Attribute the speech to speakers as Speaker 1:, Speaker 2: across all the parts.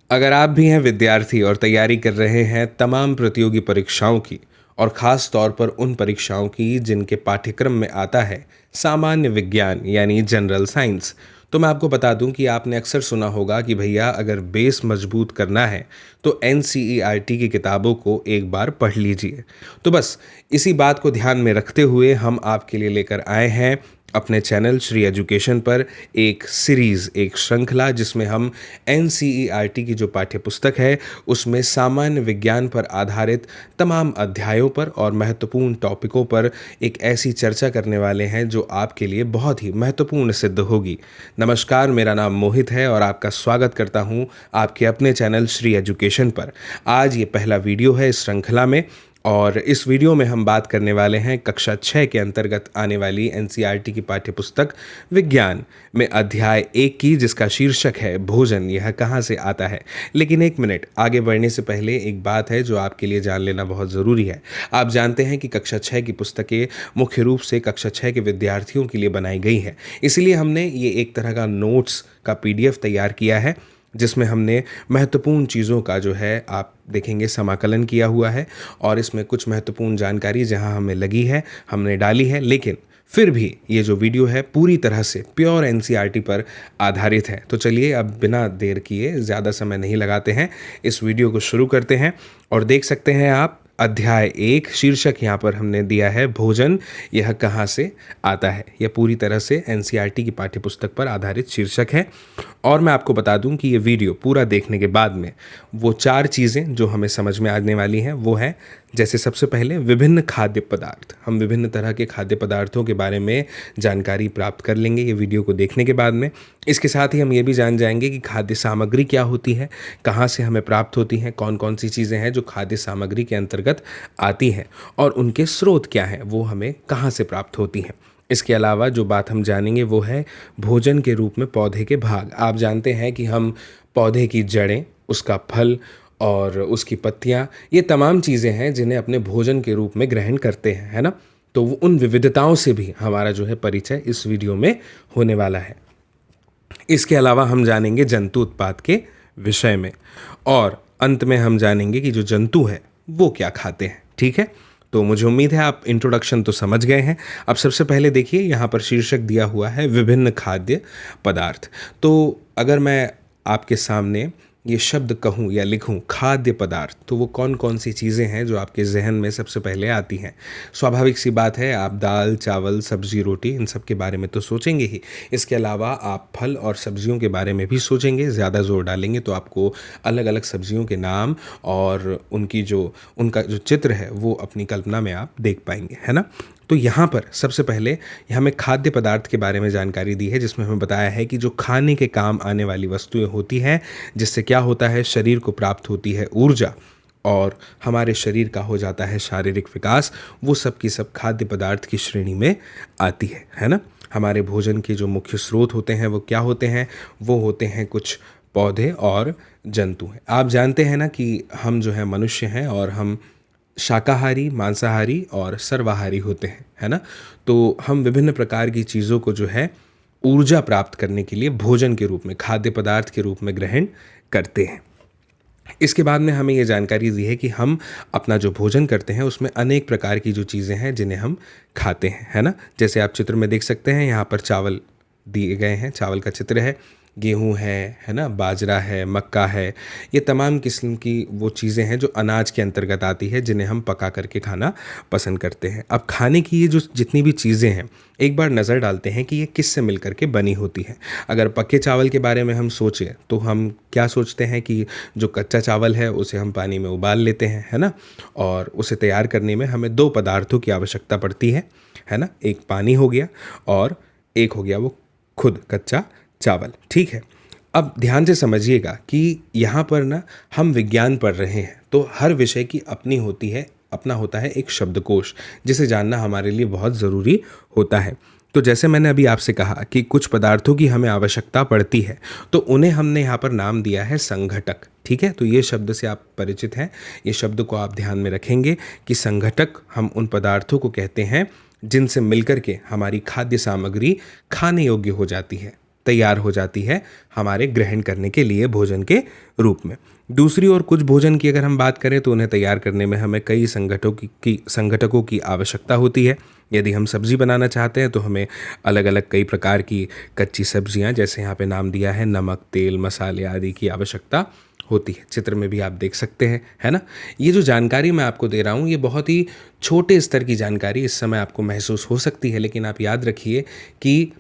Speaker 1: अगर आप भी हैं विद्यार्थी और तैयारी कर रहे हैं तमाम प्रतियोगी परीक्षाओं की और ख़ास तौर पर उन परीक्षाओं की जिनके पाठ्यक्रम में आता है सामान्य विज्ञान यानी जनरल साइंस, तो मैं आपको बता दूं कि आपने अक्सर सुना होगा कि भैया अगर बेस मजबूत करना है तो एनसीईआरटी की किताबों को एक बार पढ़ लीजिए। तो बस इसी बात को ध्यान में रखते हुए हम आपके लिए लेकर आए हैं अपने चैनल श्री एजुकेशन पर एक सीरीज़, एक श्रृंखला जिसमें हम एनसीईआरटी की जो पाठ्यपुस्तक है उसमें सामान्य विज्ञान पर आधारित तमाम अध्यायों पर और महत्वपूर्ण टॉपिकों पर एक ऐसी चर्चा करने वाले हैं जो आपके लिए बहुत ही महत्वपूर्ण सिद्ध होगी। नमस्कार, मेरा नाम मोहित है और आपका स्वागत करता हूं आपके अपने चैनल श्री एजुकेशन पर। आज ये पहला वीडियो है इस श्रृंखला में और इस वीडियो में हम बात करने वाले हैं कक्षा 6 के अंतर्गत आने वाली एनसीईआरटी की पाठ्यपुस्तक विज्ञान में अध्याय 1 की, जिसका शीर्षक है भोजन, यह कहाँ से आता है। लेकिन एक मिनट आगे बढ़ने से पहले एक बात है जो आपके लिए जान लेना बहुत ज़रूरी है। आप जानते हैं कि कक्षा 6 की पुस्तकें मुख्य रूप से कक्षा 6 के विद्यार्थियों के लिए बनाई गई है, इसलिए हमने ये एक तरह का नोट्स का पीडीएफ तैयार किया है जिसमें हमने महत्वपूर्ण चीज़ों का जो है आप देखेंगे समाकलन किया हुआ है और इसमें कुछ महत्वपूर्ण जानकारी जहां हमें लगी है हमने डाली है। लेकिन फिर भी ये जो वीडियो है पूरी तरह से प्योर एनसीईआरटी पर आधारित है। तो चलिए अब बिना देर किए, ज़्यादा समय नहीं लगाते हैं, इस वीडियो को शुरू करते हैं। और देख सकते हैं आप अध्याय 1, शीर्षक यहाँ पर हमने दिया है भोजन, यह कहाँ से आता है। यह पूरी तरह से एनसीईआरटी की पाठ्यपुस्तक पर आधारित शीर्षक है। और मैं आपको बता दूं कि ये वीडियो पूरा देखने के बाद में वो 4 चीज़ें जो हमें समझ में आने वाली हैं वो है, जैसे सबसे पहले विभिन्न खाद्य पदार्थ। हम विभिन्न तरह के खाद्य पदार्थों के बारे में जानकारी प्राप्त कर लेंगे ये वीडियो को देखने के बाद में। इसके साथ ही हम ये भी जान जाएंगे कि खाद्य सामग्री क्या होती है, कहाँ से हमें प्राप्त होती हैं, कौन कौन सी चीज़ें हैं जो खाद्य सामग्री के अंतर्गत आती हैं और उनके स्रोत क्या हैं, वो हमें कहाँ से प्राप्त होती हैं। इसके अलावा जो बात हम जानेंगे वो है भोजन के रूप में पौधे के भाग। आप जानते हैं कि हम पौधे की जड़ें, उसका फल और उसकी पत्तियां, ये तमाम चीज़ें हैं जिन्हें अपने भोजन के रूप में ग्रहण करते हैं, है ना। तो उन विविधताओं से भी हमारा जो है परिचय इस वीडियो में होने वाला है। इसके अलावा हम जानेंगे जंतु उत्पाद के विषय में और अंत में हम जानेंगे कि जो जंतु है वो क्या खाते हैं। ठीक है, तो मुझे उम्मीद है आप इंट्रोडक्शन तो समझ गए हैं। अब सबसे पहले देखिए यहाँ पर शीर्षक दिया हुआ है विभिन्न खाद्य पदार्थ। तो अगर मैं आपके सामने ये शब्द कहूँ या लिखूँ खाद्य पदार्थ, तो वो कौन कौन सी चीज़ें हैं जो आपके जहन में सबसे पहले आती हैं। स्वाभाविक सी बात है, आप दाल, चावल, सब्जी, रोटी, इन सब के बारे में तो सोचेंगे ही। इसके अलावा आप फल और सब्जियों के बारे में भी सोचेंगे। ज़्यादा जोर डालेंगे तो आपको अलग अलग सब्जियों के नाम और उनका जो चित्र है वो अपनी कल्पना में आप देख पाएंगे, है ना। तो यहाँ पर सबसे पहले हमें खाद्य पदार्थ के बारे में जानकारी दी है, जिसमें हमें बताया है कि जो खाने के काम आने वाली वस्तुएं होती हैं, जिससे क्या होता है, शरीर को प्राप्त होती है ऊर्जा और हमारे शरीर का हो जाता है शारीरिक विकास, वो सब की सब खाद्य पदार्थ की श्रेणी में आती है ना। हमारे भोजन के जो मुख्य स्रोत होते हैं वो क्या होते हैं, वो होते हैं कुछ पौधे और जंतु हैं। आप जानते हैं ना कि हम जो है मनुष्य हैं और हम शाकाहारी, मांसाहारी और सर्वाहारी होते हैं, है ना। तो हम विभिन्न प्रकार की चीज़ों को जो है ऊर्जा प्राप्त करने के लिए भोजन के रूप में, खाद्य पदार्थ के रूप में ग्रहण करते हैं। इसके बाद में हमें ये जानकारी दी है कि हम अपना जो भोजन करते हैं उसमें अनेक प्रकार की जो चीज़ें हैं जिन्हें हम खाते हैं, है ना। जैसे आप चित्र में देख सकते हैं, यहाँ पर चावल दिए गए हैं, चावल का चित्र है, गेहूं है ना, बाजरा है, मक्का है। ये तमाम किस्म की वो चीज़ें हैं जो अनाज के अंतर्गत आती है, जिन्हें हम पका करके खाना पसंद करते हैं। अब खाने की ये जो जितनी भी चीज़ें हैं, एक बार नज़र डालते हैं कि ये किस से मिलकर के बनी होती हैं। अगर पके चावल के बारे में हम सोचें तो हम क्या सोचते हैं कि जो कच्चा चावल है उसे हम पानी में उबाल लेते हैं, है ना। और उसे तैयार करने में हमें 2 पदार्थों की आवश्यकता पड़ती है ना। एक पानी हो गया और एक हो गया वो खुद कच्चा चावल। ठीक है, अब ध्यान से समझिएगा कि यहाँ पर ना हम विज्ञान पढ़ रहे हैं, तो हर विषय की अपनी होती है, अपना होता है एक शब्दकोश, जिसे जानना हमारे लिए बहुत ज़रूरी होता है। तो जैसे मैंने अभी आपसे कहा कि कुछ पदार्थों की हमें आवश्यकता पड़ती है, तो उन्हें हमने यहाँ पर नाम दिया है संघटक। ठीक है, तो ये शब्द से आप परिचित हैं, ये शब्द को आप ध्यान में रखेंगे कि संघटक हम उन पदार्थों को कहते हैं जिनसे मिलकर के हमारी खाद्य सामग्री खाने योग्य हो जाती है, तैयार हो जाती है हमारे ग्रहण करने के लिए भोजन के रूप में। दूसरी ओर कुछ भोजन की अगर हम बात करें तो उन्हें तैयार करने में हमें कई संगठकों की आवश्यकता होती है। यदि हम सब्जी बनाना चाहते हैं तो हमें अलग अलग कई प्रकार की कच्ची सब्जियां, जैसे यहाँ पे नाम दिया है, नमक, तेल, मसाले आदि की आवश्यकता होती है। चित्र में भी आप देख सकते हैं, है ना। ये जो जानकारी मैं आपको दे रहा हूँ ये बहुत ही छोटे स्तर की जानकारी इस समय आपको महसूस हो सकती है, लेकिन आप याद रखिए कि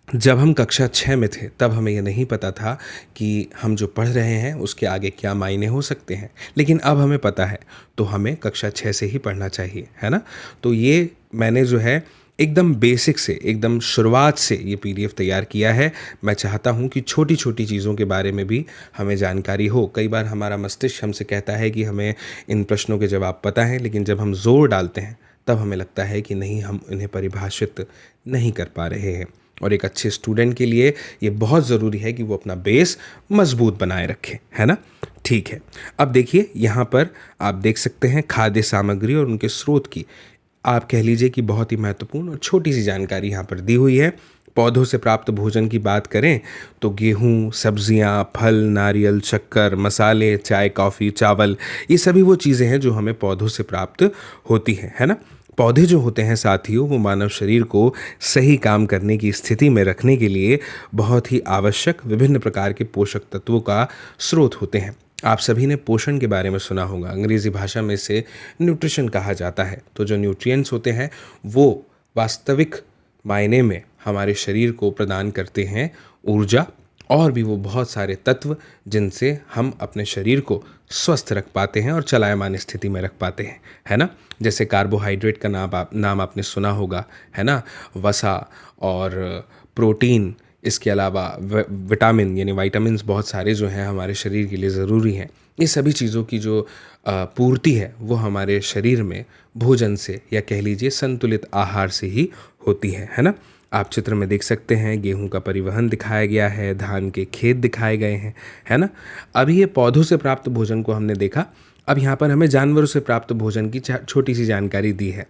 Speaker 1: जब हम कक्षा 6 में थे तब हमें ये नहीं पता था कि हम जो पढ़ रहे हैं उसके आगे क्या मायने हो सकते हैं, लेकिन अब हमें पता है तो हमें कक्षा 6 से ही पढ़ना चाहिए, है ना। तो ये मैंने जो है एकदम बेसिक से, एकदम शुरुआत से ये पीडीएफ तैयार किया है। मैं चाहता हूँ कि छोटी छोटी चीज़ों के बारे में भी हमें जानकारी हो। कई बार हमारा मस्तिष्क हमसे कहता है कि हमें इन प्रश्नों के जवाब पता हैं, लेकिन जब हम जोर डालते हैं तब हमें लगता है कि नहीं, हम इन्हें परिभाषित नहीं कर पा रहे हैं। और एक अच्छे स्टूडेंट के लिए ये बहुत ज़रूरी है कि वो अपना बेस मजबूत बनाए रखे, है ना। ठीक है, अब देखिए यहाँ पर आप देख सकते हैं खाद्य सामग्री और उनके स्रोत की, आप कह लीजिए कि बहुत ही महत्वपूर्ण और छोटी सी जानकारी यहाँ पर दी हुई है। पौधों से प्राप्त भोजन की बात करें तो गेहूँ, सब्जियाँ, फल, नारियल, शक्कर, मसाले, चाय, कॉफ़ी, चावल, ये सभी वो चीज़ें हैं जो हमें पौधों से प्राप्त होती हैं, है ना। पौधे जो होते हैं साथियों, वो मानव शरीर को सही काम करने की स्थिति में रखने के लिए बहुत ही आवश्यक विभिन्न प्रकार के पोषक तत्वों का स्रोत होते हैं। आप सभी ने पोषण के बारे में सुना होगा, अंग्रेज़ी भाषा में इसे न्यूट्रिशन कहा जाता है। तो जो न्यूट्रिएंट्स होते हैं वो वास्तविक मायने में हमारे शरीर को प्रदान करते हैं ऊर्जा, और भी वो बहुत सारे तत्व जिनसे हम अपने शरीर को स्वस्थ रख पाते हैं और चलायमान स्थिति में रख पाते हैं, है ना। जैसे कार्बोहाइड्रेट का नाम आपने सुना होगा, है ना, वसा और प्रोटीन, इसके अलावा विटामिन यानी वाइटामिन्स बहुत सारे जो हैं हमारे शरीर के लिए ज़रूरी हैं। ये सभी चीज़ों की जो पूर्ति है वो हमारे शरीर में भोजन से, या कह लीजिए संतुलित आहार से ही होती है ना। आप चित्र में देख सकते हैं गेहूं का परिवहन दिखाया गया है, धान के खेत दिखाए गए हैं, है ना। अभी ये पौधों से प्राप्त भोजन को हमने देखा, अब यहाँ पर हमें जानवरों से प्राप्त भोजन की छोटी सी जानकारी दी है।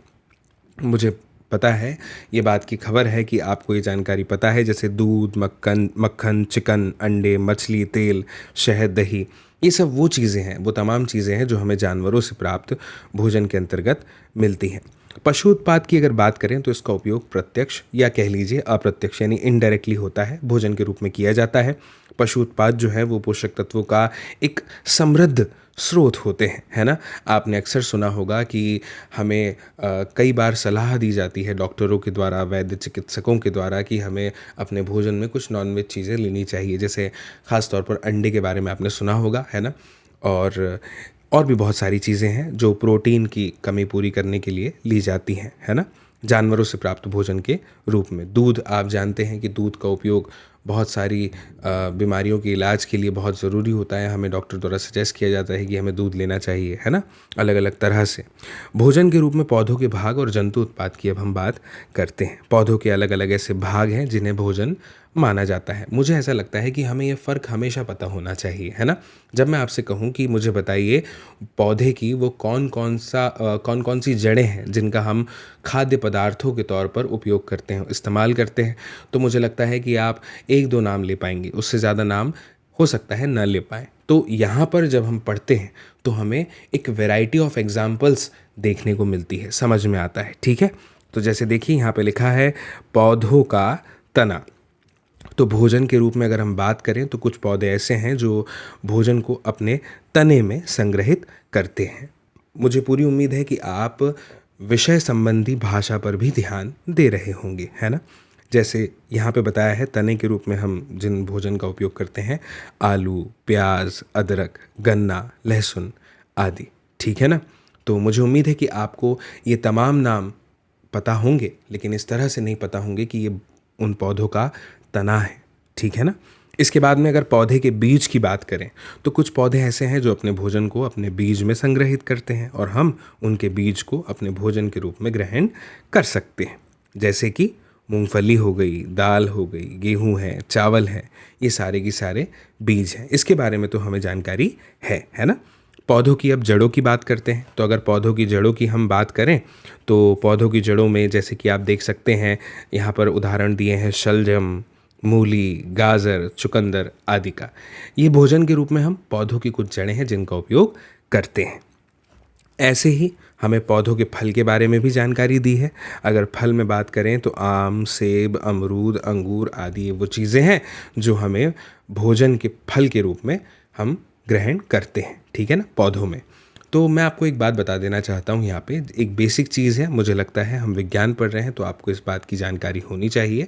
Speaker 1: मुझे पता है, ये बात की खबर है कि आपको ये जानकारी पता है, जैसे दूध, मक्खन, चिकन, अंडे, मछली, तेल, शहद, दही, ये सब वो चीज़ें हैं, वो तमाम चीज़ें हैं जो हमें जानवरों से प्राप्त भोजन के अंतर्गत मिलती हैं। पशु उत्पाद की अगर बात करें तो इसका उपयोग प्रत्यक्ष या कह लीजिए अप्रत्यक्ष यानी इनडायरेक्टली होता है, भोजन के रूप में किया जाता है। पशु उत्पाद जो है वो पोषक तत्वों का एक समृद्ध स्रोत होते हैं, है ना। आपने अक्सर सुना होगा कि हमें कई बार सलाह दी जाती है डॉक्टरों के द्वारा, वैद्य चिकित्सकों के द्वारा, कि हमें अपने भोजन में कुछ नॉनवेज चीज़ें लेनी चाहिए। जैसे ख़ास तौर पर अंडे के बारे में आपने सुना होगा, है ना। और भी बहुत सारी चीज़ें हैं जो प्रोटीन की कमी पूरी करने के लिए ली जाती हैं, है ना, जानवरों से प्राप्त भोजन के रूप में। दूध, आप जानते हैं कि दूध का उपयोग बहुत सारी बीमारियों के इलाज के लिए बहुत ज़रूरी होता है। हमें डॉक्टर द्वारा सजेस्ट किया जाता है कि हमें दूध लेना चाहिए, है ना, अलग अलग तरह से। भोजन के रूप में पौधों के भाग और जंतु उत्पाद की अब हम बात करते हैं। पौधों के अलग अलग ऐसे भाग हैं जिन्हें भोजन माना जाता है। मुझे ऐसा लगता है कि हमें ये फ़र्क हमेशा पता होना चाहिए, है ना। जब मैं आपसे कहूँ कि मुझे बताइए पौधे की वो कौन कौन सी जड़ें हैं जिनका हम खाद्य पदार्थों के तौर पर उपयोग करते हैं, इस्तेमाल करते हैं, तो मुझे लगता है कि आप 1-2 नाम ले पाएंगे, उससे ज़्यादा नाम हो सकता है न ले पाएँ। तो यहाँ पर जब हम पढ़ते हैं तो हमें एक वैरायटी ऑफ एग्जाम्पल्स देखने को मिलती है, समझ में आता है, ठीक है। तो जैसे देखिए यहाँ पे लिखा है पौधों का तना। तो भोजन के रूप में अगर हम बात करें तो कुछ पौधे ऐसे हैं जो भोजन को अपने तने में संग्रहित करते हैं। मुझे पूरी उम्मीद है कि आप विषय संबंधी भाषा पर भी ध्यान दे रहे होंगे, है ना। जैसे यहाँ पे बताया है तने के रूप में हम जिन भोजन का उपयोग करते हैं, आलू, प्याज, अदरक, गन्ना, लहसुन आदि, ठीक है ना। तो मुझे उम्मीद है कि आपको ये तमाम नाम पता होंगे, लेकिन इस तरह से नहीं पता होंगे कि ये उन पौधों का तना है, ठीक है ना। इसके बाद में अगर पौधे के बीज की बात करें तो कुछ पौधे ऐसे हैं जो अपने भोजन को अपने बीज में संग्रहित करते हैं और हम उनके बीज को अपने भोजन के रूप में ग्रहण कर सकते हैं। जैसे कि मूंगफली हो गई, दाल हो गई, गेहूं है, चावल है, ये सारे के सारे बीज हैं। इसके बारे में तो हमें जानकारी है ना। पौधों की अब जड़ों की बात करते हैं। तो अगर पौधों की जड़ों की हम बात करें तो पौधों की जड़ों में जैसे कि आप देख सकते हैं यहाँ पर उदाहरण दिए हैं शलजम, मूली, गाजर, चुकंदर आदि का। ये भोजन के रूप में हम पौधों की कुछ जड़ें हैं जिनका उपयोग करते हैं। ऐसे ही हमें पौधों के फल के बारे में भी जानकारी दी है। अगर फल में बात करें तो आम, सेब, अमरूद, अंगूर आदि ये वो चीज़ें हैं जो हमें भोजन के फल के रूप में हम ग्रहण करते हैं, ठीक है ना, पौधों में। तो मैं आपको एक बात बता देना चाहता हूँ यहाँ पे, एक बेसिक चीज़ है, मुझे लगता है हम विज्ञान पढ़ रहे हैं तो आपको इस बात की जानकारी होनी चाहिए।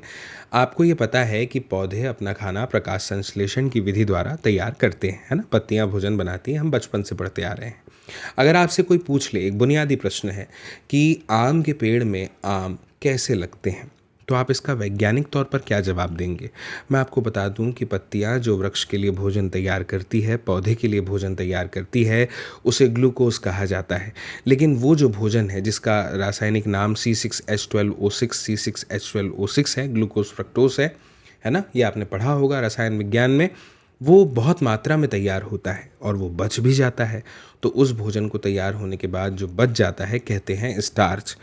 Speaker 1: आपको ये पता है कि पौधे अपना खाना प्रकाश संश्लेषण की विधि द्वारा तैयार करते हैं, है ना, पत्तियाँ भोजन बनाती हैं, हम बचपन से पढ़ते आ रहे हैं। अगर आपसे कोई पूछ ले, एक बुनियादी प्रश्न है कि आम के पेड़ में आम कैसे लगते हैं, तो आप इसका वैज्ञानिक तौर पर क्या जवाब देंगे? मैं आपको बता दूं कि पत्तियां जो वृक्ष के लिए भोजन तैयार करती है, पौधे के लिए भोजन तैयार करती है, उसे ग्लूकोज कहा जाता है। लेकिन वो जो भोजन है जिसका रासायनिक नाम C6H12O6 C6H12O6 है, ग्लूकोज फ्रक्टोज है ना, ये आपने पढ़ा होगा रसायन विज्ञान में। वो बहुत मात्रा में तैयार होता है और वो बच भी जाता है। तो उस भोजन को तैयार होने के बाद जो बच जाता है कहते हैं स्टार्च।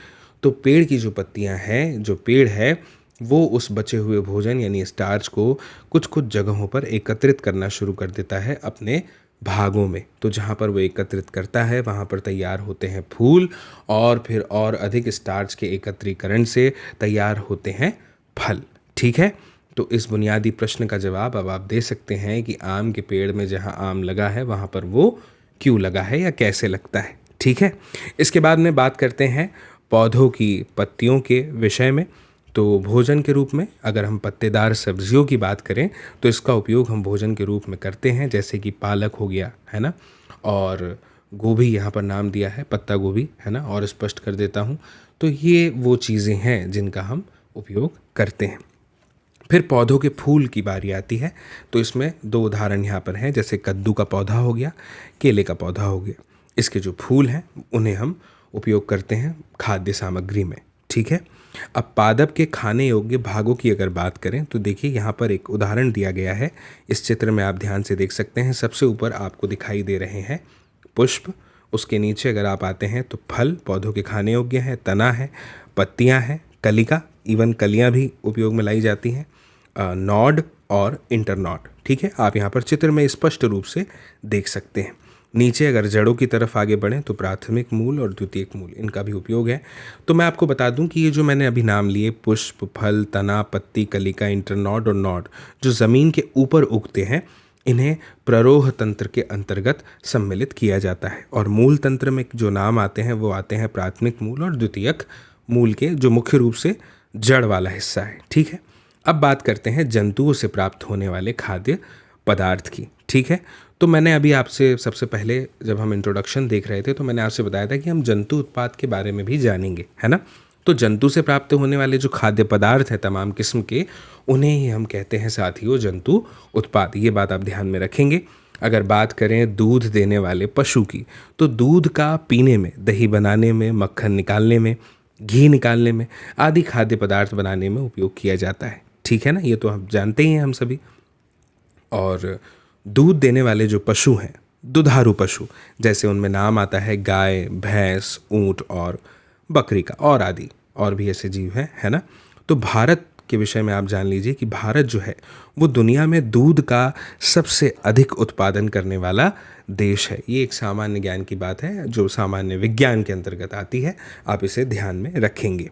Speaker 1: तो पेड़ की जो पत्तियां हैं, जो पेड़ है, वो उस बचे हुए भोजन यानी स्टार्च को कुछ कुछ जगहों पर एकत्रित करना शुरू कर देता है अपने भागों में। तो जहाँ पर वो एकत्रित करता है वहाँ पर तैयार होते हैं फूल, और फिर और अधिक स्टार्च के एकत्रीकरण से तैयार होते हैं फल, ठीक है। तो इस बुनियादी प्रश्न का जवाब अब आप दे सकते हैं कि आम के पेड़ में जहाँ आम लगा है वहाँ पर वो क्यों लगा है या कैसे लगता है, ठीक है। इसके बाद में बात करते हैं पौधों की पत्तियों के विषय में। तो भोजन के रूप में अगर हम पत्तेदार सब्जियों की बात करें तो इसका उपयोग हम भोजन के रूप में करते हैं, जैसे कि पालक हो गया, है ना, और गोभी, यहाँ पर नाम दिया है पत्ता गोभी, है ना, और स्पष्ट कर देता हूँ। तो ये वो चीज़ें हैं जिनका हम उपयोग करते हैं। फिर पौधों के फूल की बारी आती है। तो इसमें दो उदाहरण यहाँ पर हैं, जैसे कद्दू का पौधा हो गया, केले का पौधा हो गया। इसके जो फूल हैं उन्हें हम उपयोग करते हैं खाद्य सामग्री में, ठीक है। अब पादप के खाने योग्य भागों की अगर बात करें तो देखिए यहाँ पर एक उदाहरण दिया गया है, इस चित्र में आप ध्यान से देख सकते हैं। सबसे ऊपर आपको दिखाई दे रहे हैं पुष्प, उसके नीचे अगर आप आते हैं तो फल पौधों के खाने योग्य हैं, तना है, पत्तियां हैं, कलिका, इवन कलियां भी उपयोग में लाई जाती हैं, नॉड और इंटरनॉड, ठीक है। आप यहाँ पर चित्र में स्पष्ट रूप से देख सकते हैं। नीचे अगर जड़ों की तरफ आगे बढ़ें तो प्राथमिक मूल और द्वितीयक मूल, इनका भी उपयोग है। तो मैं आपको बता दूं कि ये जो मैंने अभी नाम लिए, पुष्प, फल, तना, पत्ती, कलिका, इंटरनॉड और नॉड, जो ज़मीन के ऊपर उगते हैं, इन्हें प्ररोह तंत्र के अंतर्गत सम्मिलित किया जाता है। और मूल तंत्र में जो नाम आते हैं वो आते हैं प्राथमिक मूल और द्वितीयक मूल के, जो मुख्य रूप से जड़ वाला हिस्सा है, ठीक है। अब बात करते हैं जंतुओं से प्राप्त होने वाले खाद्य पदार्थ की, ठीक है। तो मैंने अभी आपसे सबसे पहले जब हम इंट्रोडक्शन देख रहे थे तो मैंने आपसे बताया था कि हम जंतु उत्पाद के बारे में भी जानेंगे, है ना। तो जंतु से प्राप्त होने वाले जो खाद्य पदार्थ हैं तमाम किस्म के, उन्हें ही हम कहते हैं साथियों जंतु उत्पाद। ये बात आप ध्यान में रखेंगे। अगर बात करें दूध देने वाले पशु की, तो दूध का पीने में, दही बनाने में, मक्खन निकालने में, घी निकालने में आदि खाद्य पदार्थ बनाने में उपयोग किया जाता है, ठीक है ना। ये तो हम जानते ही हैं हम सभी। और दूध देने वाले जो पशु हैं, दुधारू पशु, जैसे उनमें नाम आता है गाय, भैंस, ऊंट और बकरी का, और आदि और भी ऐसे जीव हैं, है ना। तो भारत के विषय में आप जान लीजिए कि भारत जो है वो दुनिया में दूध का सबसे अधिक उत्पादन करने वाला देश है। ये एक सामान्य ज्ञान की बात है जो सामान्य विज्ञान के अंतर्गत आती है, आप इसे ध्यान में रखेंगे।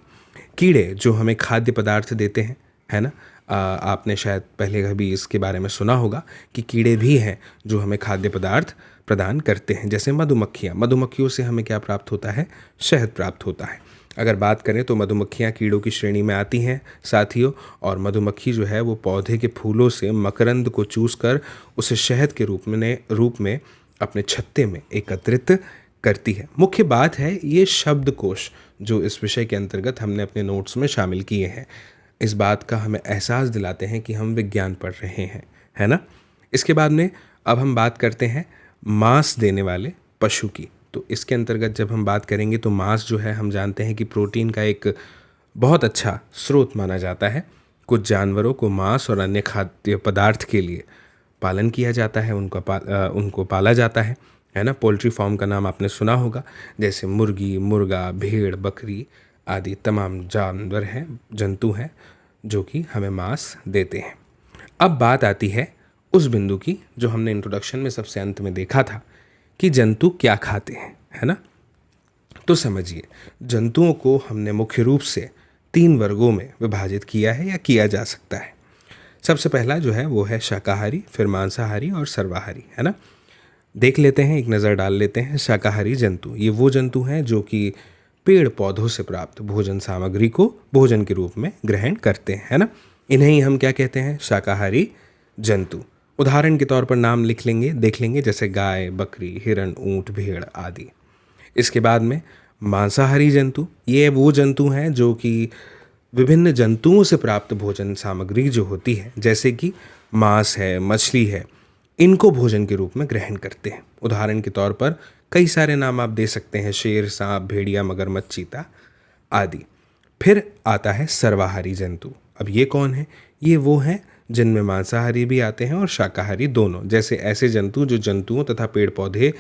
Speaker 1: कीड़े जो हमें खाद्य पदार्थ देते हैं, है ना, आपने शायद पहले कभी इसके बारे में सुना होगा कि कीड़े भी हैं जो हमें खाद्य पदार्थ प्रदान करते हैं, जैसे मधुमक्खियाँ। मधुमक्खियों से हमें क्या प्राप्त होता है? शहद प्राप्त होता है। अगर बात करें तो मधुमक्खियाँ कीड़ों की श्रेणी में आती हैं साथियों, और मधुमक्खी जो है वो पौधे के फूलों से मकरंद को चूस कर उसे शहद के रूप में अपने छत्ते में एकत्रित करती है। मुख्य बात है ये शब्दकोश जो इस विषय के अंतर्गत हमने अपने नोट्स में शामिल किए हैं, इस बात का हमें एहसास दिलाते हैं कि हम विज्ञान पढ़ रहे हैं, है ना। इसके बाद में अब हम बात करते हैं मांस देने वाले पशु की। तो इसके अंतर्गत जब हम बात करेंगे तो मांस जो है हम जानते हैं कि प्रोटीन का एक बहुत अच्छा स्रोत माना जाता है। कुछ जानवरों को मांस और अन्य खाद्य पदार्थ के लिए पालन किया जाता है, उनको पाला जाता है ना। पोल्ट्री फार्म का नाम आपने सुना होगा, जैसे मुर्गी, मुर्गा, भेड़, बकरी आदि तमाम जानवर हैं, जंतु हैं जो कि हमें मांस देते हैं। अब बात आती है उस बिंदु की जो हमने इंट्रोडक्शन में सबसे अंत में देखा था कि जंतु क्या खाते हैं, है ना। तो समझिए, जंतुओं को हमने मुख्य रूप से 3 वर्गों में विभाजित किया है या किया जा सकता है। सबसे पहला जो है वो है शाकाहारी, फिर मांसाहारी और सर्वाहारी, है ना। देख लेते हैं, एक नज़र डाल लेते हैं। शाकाहारी जंतु, ये वो जंतु हैं जो कि पेड़ पौधों से प्राप्त भोजन सामग्री को भोजन के रूप में ग्रहण करते हैं, है ना। इन्हें ही हम क्या कहते हैं, शाकाहारी जंतु। उदाहरण के तौर पर नाम लिख लेंगे, देख लेंगे, जैसे गाय, बकरी, हिरण, ऊंट, भेड़ आदि। इसके बाद में मांसाहारी जंतु, ये वो जंतु हैं जो कि विभिन्न जंतुओं से प्राप्त भोजन सामग्री जो होती है, जैसे कि मांस है, मछली है, इनको भोजन के रूप में ग्रहण करते हैं। उदाहरण के तौर पर कई सारे नाम आप दे सकते हैं, शेर, सांप, भेड़िया, मगरमच्छ, चीता आदि। फिर आता है सर्वाहारी जंतु। अब ये कौन है, ये वो हैं जिनमें मांसाहारी भी आते हैं और शाकाहारी दोनों, जैसे ऐसे जंतु जो जंतुओं तथा पेड़ पौधे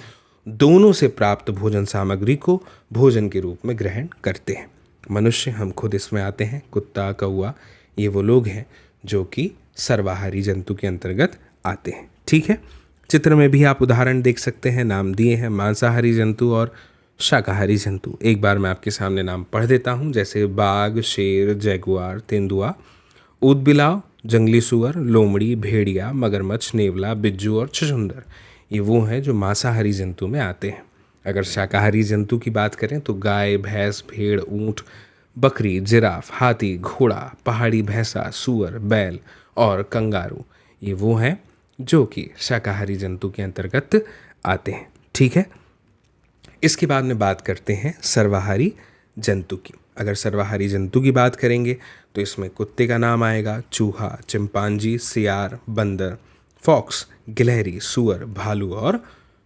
Speaker 1: दोनों से प्राप्त भोजन सामग्री को भोजन के रूप में ग्रहण करते हैं। मनुष्य, हम खुद इसमें आते हैं, कुत्ता, कौआ, ये वो लोग हैं जो कि सर्वाहारी जंतु के अंतर्गत आते हैं। ठीक है, चित्र में भी आप उदाहरण देख सकते हैं, नाम दिए हैं मांसाहारी जंतु और शाकाहारी जंतु। एक बार मैं आपके सामने नाम पढ़ देता हूँ, जैसे बाघ, शेर, जैगुआर, तेंदुआ, ऊदबिलाव, जंगली सुअर, लोमड़ी, भेड़िया, मगरमच्छ, नेवला, बिज्जू और छछूंदर, ये वो हैं जो मांसाहारी जंतु में आते हैं। अगर शाकाहारी जंतु की बात करें तो गाय, भैंस, भेड़, ऊंट, बकरी, जिराफ, हाथी, घोड़ा, पहाड़ी भैंसा, सूअर, बैल और कंगारू, ये वो हैं जो कि शाकाहारी जंतु के अंतर्गत आते हैं। ठीक है, इसके बाद में बात करते हैं सर्वाहारी जंतु की। अगर सर्वाहारी जंतु की बात करेंगे तो इसमें कुत्ते का नाम आएगा, चूहा, चिंपांजी, सियार, बंदर, फॉक्स, गिलहरी, सुअर, भालू और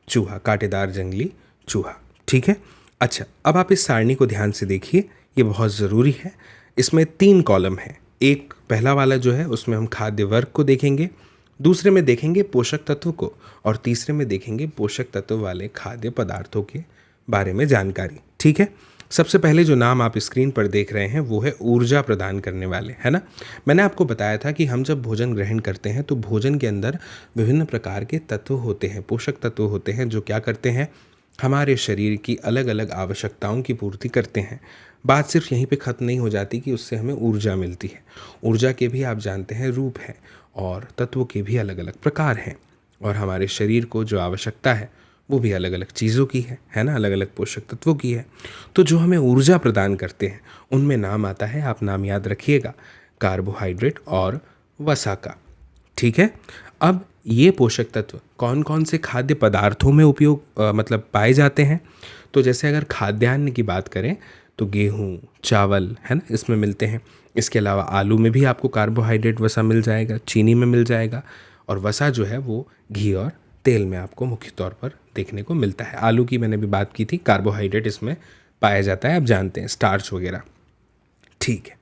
Speaker 1: चूहा, कांटेदार जंगली चूहा। ठीक है, अच्छा, अब आप इस सारणी को ध्यान से देखिए, ये बहुत ज़रूरी है। इसमें 3 कॉलम हैं। एक पहला वाला जो है उसमें हम खाद्य वर्ग को देखेंगे, दूसरे में देखेंगे पोषक तत्व को, और तीसरे में देखेंगे पोषक तत्व वाले खाद्य पदार्थों के बारे में जानकारी। ठीक है, सबसे पहले जो नाम आप स्क्रीन पर देख रहे हैं वो है ऊर्जा प्रदान करने वाले, है ना। मैंने आपको बताया था कि हम जब भोजन ग्रहण करते हैं तो भोजन के अंदर विभिन्न प्रकार के तत्व होते हैं, पोषक तत्व होते हैं, जो क्या करते हैं, हमारे शरीर की अलग अलग आवश्यकताओं की पूर्ति करते हैं। बात सिर्फ यहीं पे ख़त्म नहीं हो जाती कि उससे हमें ऊर्जा मिलती है। ऊर्जा के भी आप जानते हैं रूप हैं और तत्वों के भी अलग अलग प्रकार हैं, और हमारे शरीर को जो आवश्यकता है वो भी अलग अलग चीज़ों की है ना, अलग अलग पोषक तत्वों की है। तो जो हमें ऊर्जा प्रदान करते हैं उनमें नाम आता है, आप नाम याद रखिएगा, कार्बोहाइड्रेट और वसा का। ठीक है, अब ये पोषक तत्व कौन कौन से खाद्य पदार्थों में उपयोग मतलब पाए जाते हैं, तो जैसे अगर खाद्यान्न की बात करें तो गेहूँ, चावल, है ना, इसमें मिलते हैं। इसके अलावा आलू में भी आपको कार्बोहाइड्रेट वसा मिल जाएगा, चीनी में मिल जाएगा, और वसा जो है वो घी और तेल में आपको मुख्य तौर पर देखने को मिलता है। आलू की मैंने भी बात की थी, कार्बोहाइड्रेट इसमें पाया जाता है, आप जानते हैं, स्टार्च वगैरह। ठीक है,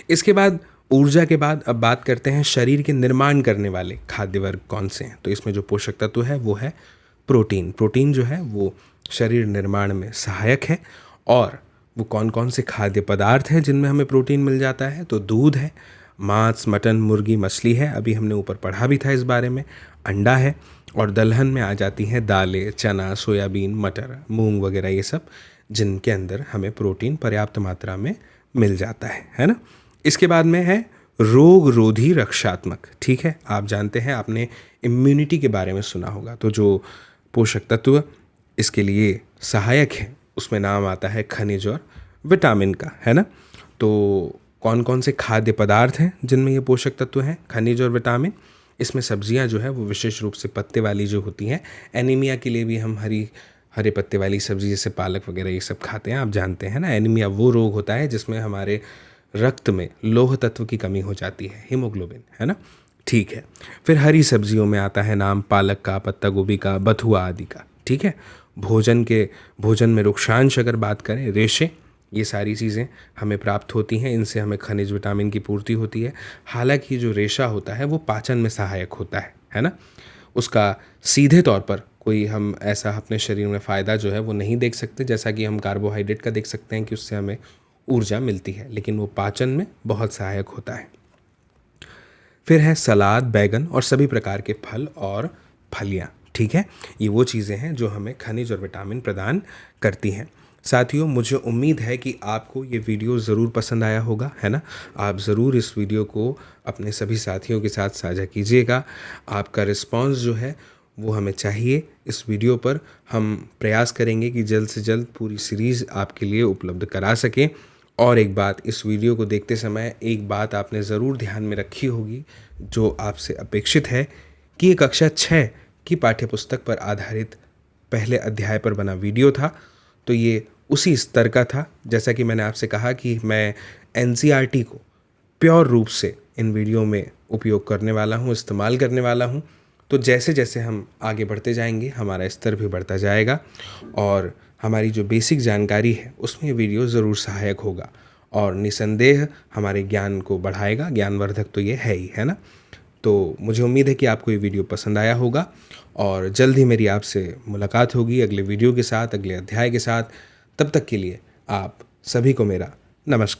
Speaker 1: इसके बाद ऊर्जा के बाद अब बात करते हैं शरीर के निर्माण करने वाले खाद्य वर्ग कौन से हैं। तो इसमें जो पोषक तत्व है वो है प्रोटीन। प्रोटीन जो है वो शरीर निर्माण में सहायक है। और वो कौन कौन से खाद्य पदार्थ हैं जिनमें हमें प्रोटीन मिल जाता है, तो दूध है, मांस, मटन, मुर्गी, मछली है, अभी हमने ऊपर पढ़ा भी था इस बारे में, अंडा है, और दलहन में आ जाती हैं दालें, चना, सोयाबीन, मटर, मूंग वगैरह, ये सब जिनके अंदर हमें प्रोटीन पर्याप्त मात्रा में मिल जाता है ना। इसके बाद में है रोग रोधी रक्षात्मक। ठीक है, आप जानते हैं, आपने इम्यूनिटी के बारे में सुना होगा, तो जो पोषक तत्व इसके लिए सहायक है उसमें नाम आता है खनिज और विटामिन का, है ना। तो कौन कौन से खाद्य पदार्थ हैं जिनमें ये पोषक तत्व हैं, खनिज और विटामिन। इसमें सब्जियां जो है वो विशेष रूप से पत्ते वाली जो होती हैं, एनीमिया के लिए भी हम हरे पत्ते वाली सब्जी जैसे पालक वगैरह ये सब खाते हैं, आप जानते हैं ना। एनीमिया वो रोग होता है जिसमें हमारे रक्त में लौह तत्व की कमी हो जाती है, हीमोग्लोबिन, है ना। ठीक है, फिर हरी सब्जियों में आता है नाम पालक का, पत्ता गोभी का, बथुआ आदि का। ठीक है, भोजन में रुक्षांश अगर बात करें, रेशे, ये सारी चीज़ें हमें प्राप्त होती हैं, इनसे हमें खनिज विटामिन की पूर्ति होती है। हालांकि जो रेशा होता है वो पाचन में सहायक होता है ना। उसका सीधे तौर पर कोई हम ऐसा अपने शरीर में फ़ायदा जो है वो नहीं देख सकते, जैसा कि हम कार्बोहाइड्रेट का देख सकते हैं कि उससे हमें ऊर्जा मिलती है, लेकिन वो पाचन में बहुत सहायक होता है। फिर है सलाद, बैगन और सभी प्रकार के फल और फलियाँ। ठीक है, ये वो चीज़ें हैं जो हमें खनिज और विटामिन प्रदान करती हैं। साथियों, मुझे उम्मीद है कि आपको ये वीडियो ज़रूर पसंद आया होगा, है ना? आप ज़रूर इस वीडियो को अपने सभी साथियों के साथ साझा कीजिएगा। आपका रिस्पॉन्स जो है वो हमें चाहिए इस वीडियो पर। हम प्रयास करेंगे कि जल्द से जल्द पूरी सीरीज़ आपके लिए उपलब्ध करा सकें। और एक बात, इस वीडियो को देखते समय एक बात आपने ज़रूर ध्यान में रखी होगी, जो आपसे अपेक्षित है कि ये कक्षा 6 की पाठ्यपुस्तक पर आधारित पहले अध्याय पर बना वीडियो था। तो ये उसी स्तर का था। जैसा कि मैंने आपसे कहा कि मैं एनसीईआरटी को प्योर रूप से इन वीडियो में उपयोग करने वाला हूँ, इस्तेमाल करने वाला हूँ। तो जैसे जैसे हम आगे बढ़ते जाएंगे हमारा स्तर भी बढ़ता जाएगा और हमारी जो बेसिक जानकारी है उसमें ये वीडियो ज़रूर सहायक होगा और निसंदेह हमारे ज्ञान को बढ़ाएगा। ज्ञानवर्धक तो ये है ही, है ना? तो मुझे उम्मीद है कि आपको ये वीडियो पसंद आया होगा और जल्द ही मेरी आपसे मुलाकात होगी अगले वीडियो के साथ, अगले अध्याय के साथ। तब तक के लिए आप सभी को मेरा नमस्कार।